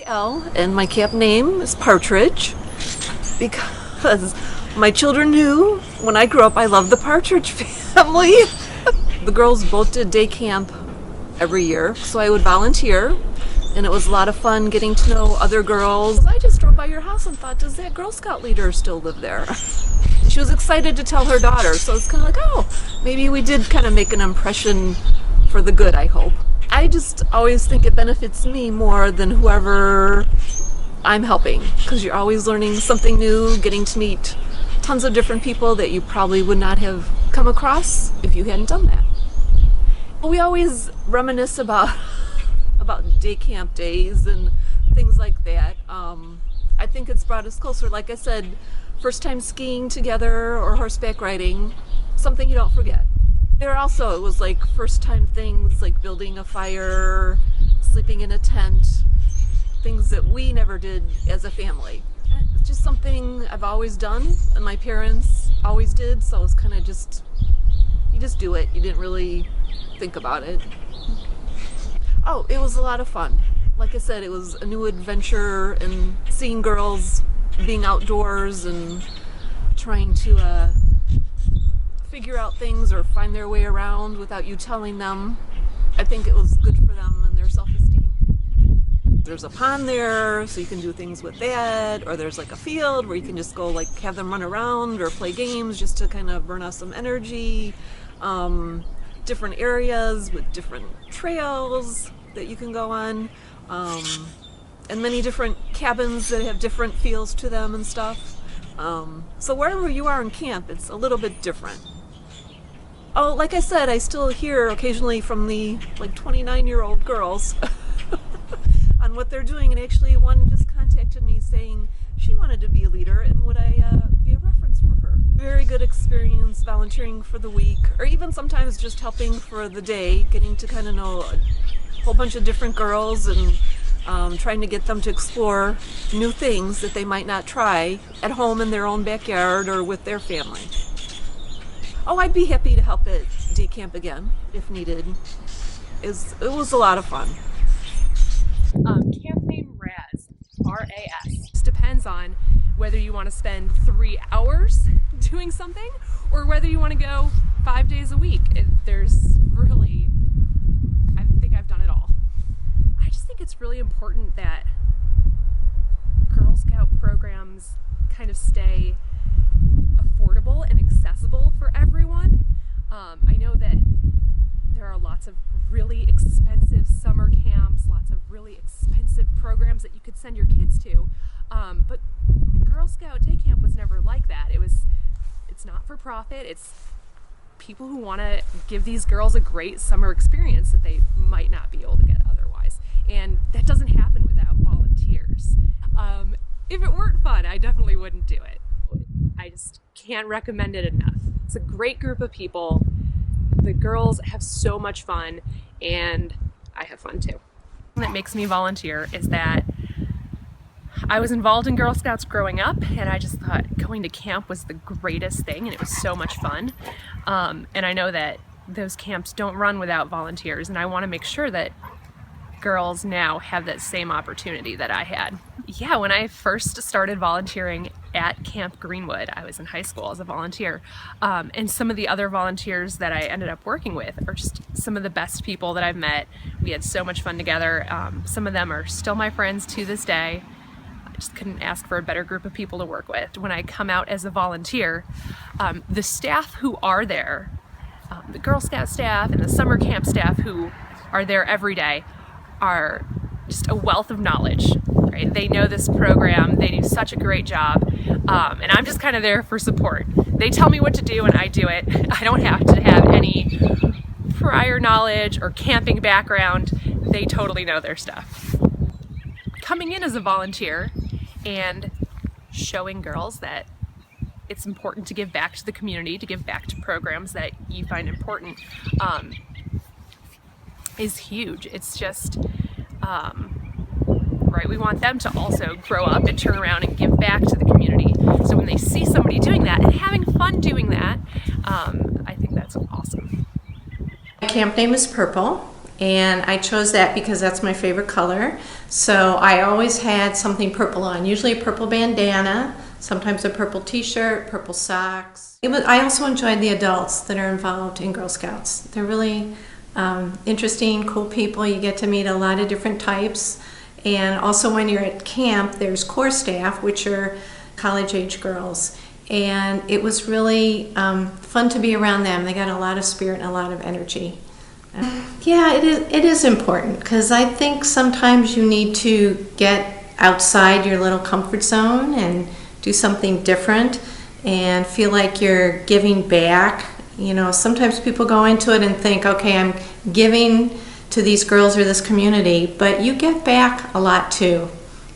Al, and my camp name is Partridge because my children knew when I grew up I loved the Partridge family. The girls both did day camp every year, so I would volunteer, and it was a lot of fun getting to know other girls. I just drove by your house and thought, does that Girl Scout leader still live there? She was excited to tell her daughter, so it's kind of like, oh, maybe we did kind of make an impression for the good, I hope. I just always think it benefits me more than whoever I'm helping, because you're always learning something new, getting to meet tons of different people that you probably would not have come across if you hadn't done that. We always reminisce about day camp days and things like that. I think it's brought us closer. Like I said, first time skiing together or horseback riding, something you don't forget. There also, it was like first time things like building a fire, sleeping in a tent, things that we never did as a family. It's just something I've always done and my parents always did, so it's kind of just, you just do it. You didn't really think about it. Oh, it was a lot of fun. Like I said, it was a new adventure, and seeing girls being outdoors and trying to figure out things or find their way around without you telling them. I think it was good for them and their self-esteem. There's a pond there, so you can do things with that, or there's like a field where you can just go like have them run around or play games just to kind of burn off some energy. Different areas with different trails that you can go on, and many different cabins that have different feels to them and stuff. So wherever you are in camp, it's a little bit different. Oh, like I said, I still hear occasionally from the like 29-year-old girls on what they're doing, and actually one just contacted me saying she wanted to be a leader and would I be a reference for her. Very good experience volunteering for the week, or even sometimes just helping for the day, getting to kind of know a whole bunch of different girls and trying to get them to explore new things that they might not try at home in their own backyard or with their family. Oh, I'd be happy to help at day camp again if needed. It was a lot of fun. Camp name RAS, R-A-S. Just depends on whether you want to spend 3 hours doing something or whether you want to go 5 days a week. There's really, I think I've done it all. I just think it's really important that Girl Scout programs kind of stay affordable and accessible for everyone. I know that there are lots of really expensive summer camps, lots of really expensive programs that you could send your kids to, but Girl Scout Day Camp was never like that. It's not for profit. It's people who want to give these girls a great summer experience that they might not be able to get otherwise, and that doesn't happen without volunteers. If it weren't fun, I definitely wouldn't do it. I just can't recommend it enough. It's a great group of people. The girls have so much fun, and I have fun too. What makes me volunteer is that I was involved in Girl Scouts growing up, and I just thought going to camp was the greatest thing, and it was so much fun. And I know that those camps don't run without volunteers, and I want to make sure that girls now have that same opportunity that I had. Yeah, when I first started volunteering at Camp Greene Wood, I was in high school as a volunteer, and some of the other volunteers that I ended up working with are just some of the best people that I've met. We had so much fun together. Some of them are still my friends to this day. I just couldn't ask for a better group of people to work with. When I come out as a volunteer, the staff who are there, the Girl Scout staff and the summer camp staff who are there every day, are just a wealth of knowledge, right? They know this program, they do such a great job, and I'm just kind of there for support. They tell me what to do and I do it. I don't have to have any prior knowledge or camping background. They totally know their stuff. Coming in as a volunteer and showing girls that it's important to give back to the community, to give back to programs that you find important, is huge. It's just, right, we want them to also grow up and turn around and give back to the community. So when they see somebody doing that and having fun doing that, I think that's awesome. My camp name is Purple, And I chose that because that's my favorite color. So I always had something purple on, usually a purple bandana, sometimes a purple t-shirt, purple socks. I also enjoyed the adults that are involved in Girl Scouts. They're really interesting, cool people. You get to meet a lot of different types. And also when you're at camp, there's core staff, which are college-age girls. And it was really fun to be around them. They got a lot of spirit and a lot of energy. Yeah, it is important, because I think sometimes you need to get outside your little comfort zone and do something different and feel like you're giving back. You know, sometimes people go into it and think, okay, I'm giving to these girls or this community, but you get back a lot too.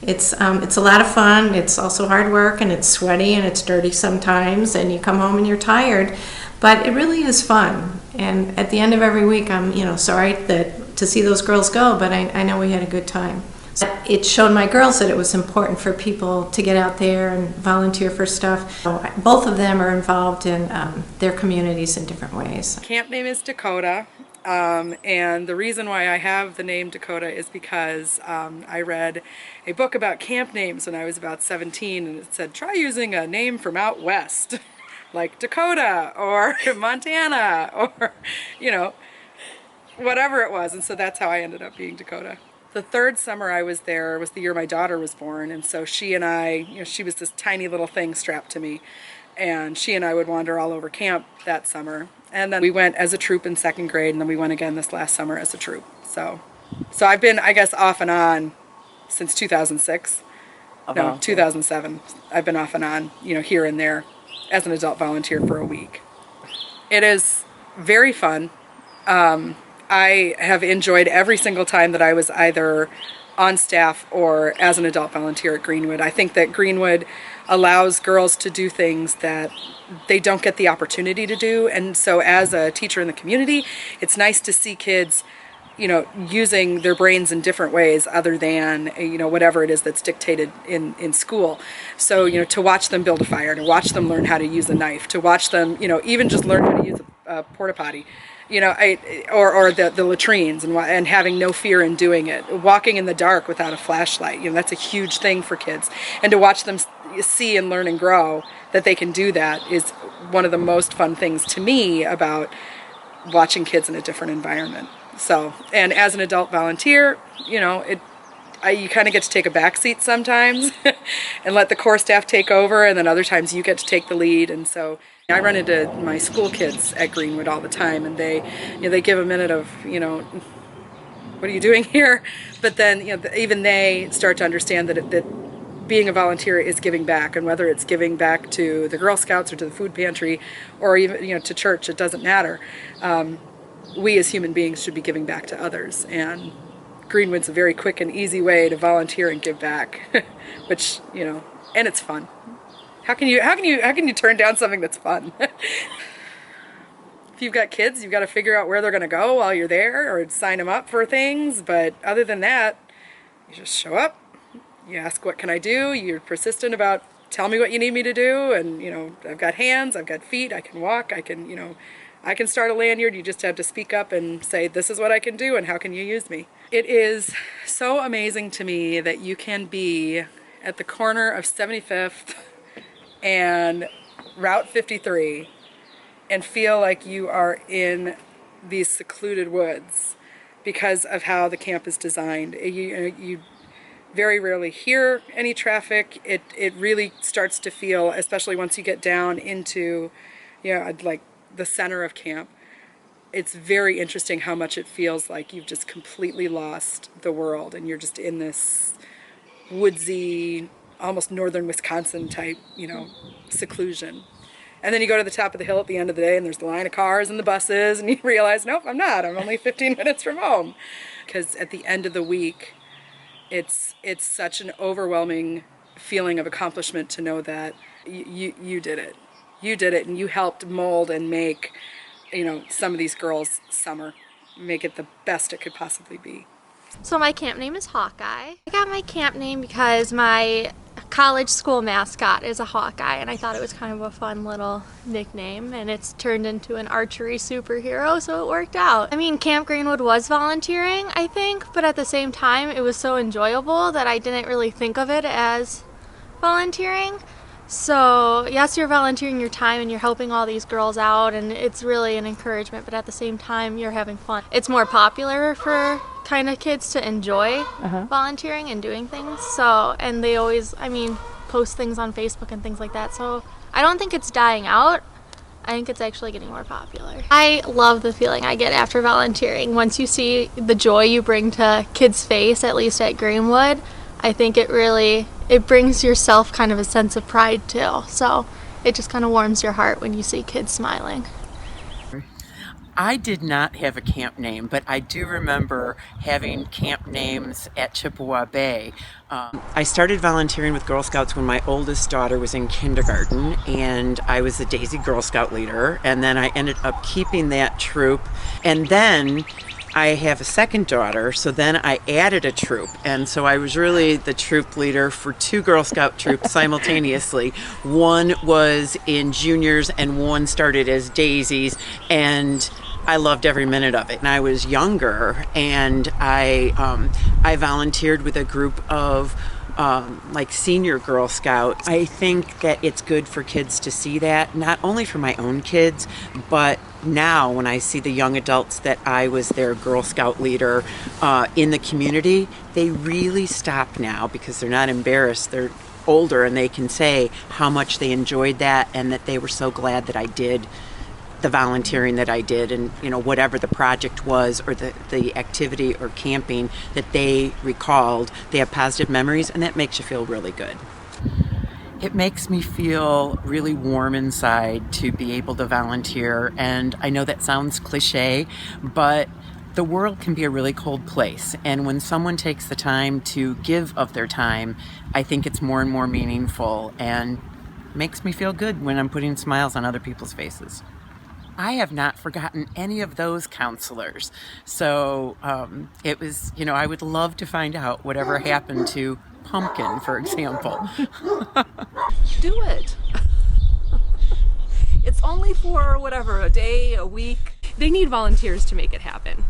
It's a lot of fun. It's also hard work, and it's sweaty and it's dirty sometimes, and you come home and you're tired, but it really is fun. And at the end of every week, I'm sorry to see those girls go, but I know we had a good time. It showed my girls that it was important for people to get out there and volunteer for stuff. Both of them are involved in their communities in different ways. Camp name is Dakota, and the reason why I have the name Dakota is because I read a book about camp names when I was about 17, and it said, try using a name from out west, like Dakota or Montana or, whatever it was. And so that's how I ended up being Dakota. The third summer I was there was the year my daughter was born, and so she and I, she was this tiny little thing strapped to me, and she and I would wander all over camp that summer. And then we went as a troop in second grade, and then we went again this last summer as a troop. So I've been, I guess, off and on since 2006. No, 2007. I've been off and on, here and there as an adult volunteer for a week. It is very fun. I have enjoyed every single time that I was either on staff or as an adult volunteer at Greene Wood. I think that Greene Wood allows girls to do things that they don't get the opportunity to do. And so as a teacher in the community, it's nice to see kids, using their brains in different ways other than, whatever it is that's dictated in school. So, to watch them build a fire, to watch them learn how to use a knife, to watch them, even just learn how to use a porta potty. Or the latrines and having no fear in doing it. Walking in the dark without a flashlight, that's a huge thing for kids. And to watch them see and learn and grow that they can do that is one of the most fun things to me about watching kids in a different environment. So, and as an adult volunteer, you kind of get to take a back seat sometimes and let the core staff take over, and then other times you get to take the lead. And so I run into my school kids at Greene Wood all the time, and they give a minute of, what are you doing here? But then, even they start to understand that being a volunteer is giving back, and whether it's giving back to the Girl Scouts or to the food pantry or even, to church, it doesn't matter. We as human beings should be giving back to others, and Greene Wood's a very quick and easy way to volunteer and give back, which, and it's fun. How can you turn down something that's fun? If you've got kids, you've got to figure out where they're going to go while you're there, or sign them up for things. But other than that, you just show up, you ask, what can I do? You're persistent about, tell me what you need me to do. And, I've got hands, I've got feet, I can walk, I can start a lanyard. You just have to speak up and say, this is what I can do and how can you use me? It is so amazing to me that you can be at the corner of 75th and Route 53 and feel like you are in these secluded woods because of how the camp is designed. You very rarely hear any traffic. It really starts to feel, especially once you get down into, like the center of camp, it's very interesting how much it feels like you've just completely lost the world and you're just in this woodsy, almost northern Wisconsin type, seclusion. And then you go to the top of the hill at the end of the day and there's the line of cars and the buses and you realize, nope, I'm not. I'm only 15 minutes from home. Because at the end of the week, it's such an overwhelming feeling of accomplishment to know that you did it. You did it, and you helped mold and make, some of these girls' summer, make it the best it could possibly be. So my camp name is Hawkeye. I got my camp name because my college school mascot is a Hawkeye, and I thought it was kind of a fun little nickname, and it's turned into an archery superhero, so it worked out. I mean, Camp Greenwood was volunteering, I think, but at the same time, it was so enjoyable that I didn't really think of it as volunteering. So, yes, you're volunteering your time and you're helping all these girls out, and it's really an encouragement, but at the same time, you're having fun. It's more popular for kind of kids to enjoy volunteering and doing things. So, and they always, I mean, post things on Facebook and things like that. So, I don't think it's dying out. I think it's actually getting more popular. I love the feeling I get after volunteering. Once you see the joy you bring to kids' face, at least at Greene Wood, I think it brings yourself kind of a sense of pride too. So it just kind of warms your heart when you see kids smiling. I did not have a camp name, but I do remember having camp names at Chippewa Bay. I started volunteering with Girl Scouts when my oldest daughter was in kindergarten, and I was the Daisy Girl Scout leader, and then I ended up keeping that troop. And then I have a second daughter, so then I added a troop, and so I was really the troop leader for 2 Girl Scout troops simultaneously. One was in juniors and one started as daisies, and I loved every minute of it. And I was younger, and I volunteered with a group of like senior Girl Scouts. I think that it's good for kids to see that, not only for my own kids, but now when I see the young adults that I was their Girl Scout leader in the community, they really stop now because they're not embarrassed. They're older and they can say how much they enjoyed that and that they were so glad that I did the volunteering that I did, and whatever the project was or the activity or camping that they recalled, they have positive memories, and that makes you feel really good. It makes me feel really warm inside to be able to volunteer, and I know that sounds cliche, but the world can be a really cold place, and when someone takes the time to give of their time, I think it's more and more meaningful and makes me feel good when I'm putting smiles on other people's faces. I have not forgotten any of those counselors. So it was, I would love to find out whatever happened to Pumpkin, for example. Do it. It's only for whatever, a day, a week. They need volunteers to make it happen.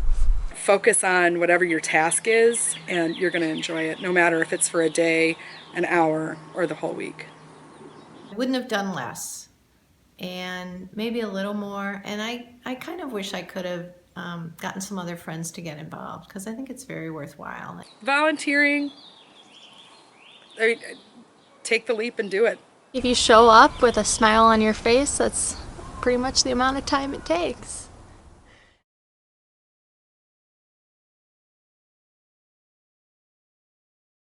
Focus on whatever your task is, and you're going to enjoy it, no matter if it's for a day, an hour, or the whole week. I wouldn't have done less, and maybe a little more, and I kind of wish I could have gotten some other friends to get involved, because I think it's very worthwhile. Volunteering, take the leap and do it. If you show up with a smile on your face, that's pretty much the amount of time it takes.